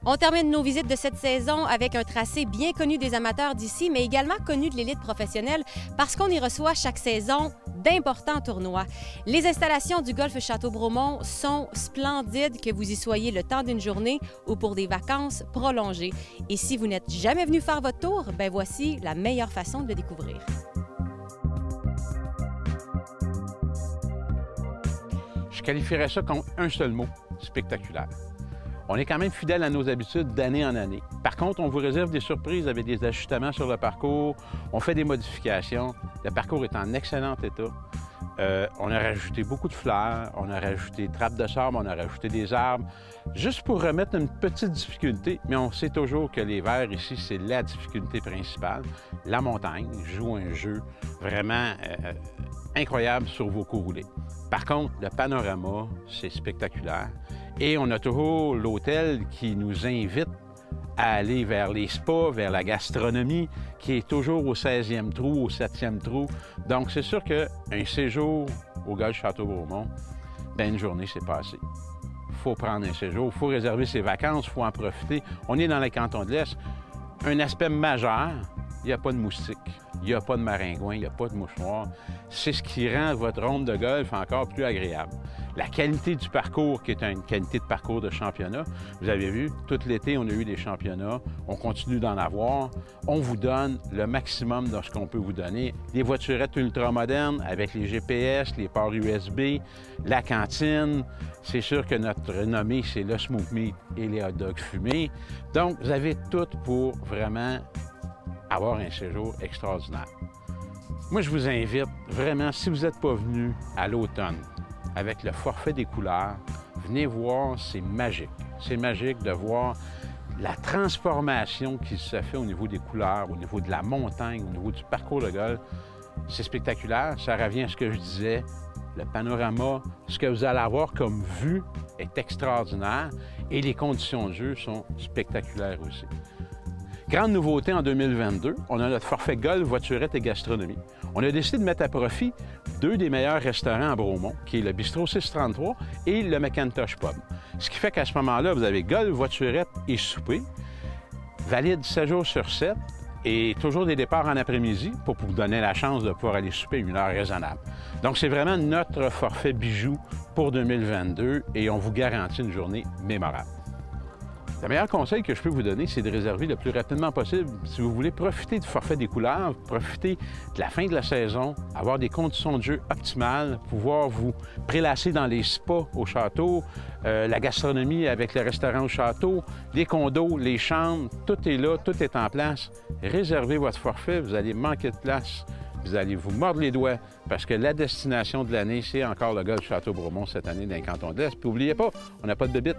On termine nos visites de cette saison avec un tracé bien connu des amateurs d'ici, mais également connu de l'élite professionnelle parce qu'on y reçoit chaque saison d'importants tournois. Les installations du Golf Château-Bromont sont splendides, que vous y soyez le temps d'une journée ou pour des vacances prolongées. Et si vous n'êtes jamais venu faire votre tour, ben voici la meilleure façon de le découvrir. Je qualifierais ça comme un seul mot, spectaculaire. On est quand même fidèle à nos habitudes d'année en année. Par contre, on vous réserve des surprises avec des ajustements sur le parcours. On fait des modifications. Le parcours est en excellent état. On a rajouté beaucoup de fleurs, on a rajouté des trappes de sable, on a rajouté des arbres, juste pour remettre une petite difficulté. Mais on sait toujours que les verts ici, c'est la difficulté principale. La montagne joue un jeu vraiment incroyable sur vos coups roulés. Par contre, le panorama, c'est spectaculaire. Et on a toujours l'hôtel qui nous invite à aller vers les spas, vers la gastronomie, qui est toujours au 16e trou, au 7e trou. Donc, c'est sûr qu'un séjour au Golf Château-Bromont, bien, une journée, c'est pas assez. Il faut prendre un séjour, il faut réserver ses vacances, il faut en profiter. On est dans les cantons de l'Est. Un aspect majeur, il n'y a pas de moustiques, il n'y a pas de maringouins, il n'y a pas de mouchoirs. C'est ce qui rend votre ronde de golf encore plus agréable. La qualité du parcours, qui est une qualité de parcours de championnat, vous avez vu, tout l'été, on a eu des championnats, on continue d'en avoir. On vous donne le maximum de ce qu'on peut vous donner. Des voiturettes ultramodernes avec les GPS, les ports USB, la cantine. C'est sûr que notre renommée, c'est le smoke meat et les hot dogs fumés. Donc, vous avez tout pour vraiment avoir un séjour extraordinaire. Moi, je vous invite vraiment, si vous n'êtes pas venu à l'automne avec le forfait des couleurs, venez voir, c'est magique. C'est magique de voir la transformation qui se fait au niveau des couleurs, au niveau de la montagne, au niveau du parcours de golf. C'est spectaculaire, ça revient à ce que je disais. Le panorama, ce que vous allez avoir comme vue est extraordinaire et les conditions de jeu sont spectaculaires aussi. Grande nouveauté en 2022, on a notre forfait golf, voiturette et gastronomie. On a décidé de mettre à profit deux des meilleurs restaurants à Bromont, qui est le Bistrot 633 et le McIntosh Pub. Ce qui fait qu'à ce moment-là, vous avez golf, voiturette et souper, valide 7 jours sur 7 et toujours des départs en après-midi pour vous donner la chance de pouvoir aller souper une heure raisonnable. Donc, c'est vraiment notre forfait bijou pour 2022 et on vous garantit une journée mémorable. Le meilleur conseil que je peux vous donner, c'est de réserver le plus rapidement possible. Si vous voulez profiter du forfait des couleurs, profiter de la fin de la saison, avoir des conditions de jeu optimales, pouvoir vous prélasser dans les spas au château, la gastronomie avec le restaurant au château, les condos, les chambres, tout est là, tout est en place. Réservez votre forfait, vous allez manquer de place, vous allez vous mordre les doigts parce que la destination de l'année, c'est encore le Golf Château-Bromont cette année dans les cantons de l'Est. Puis n'oubliez pas, on n'a pas de bébite.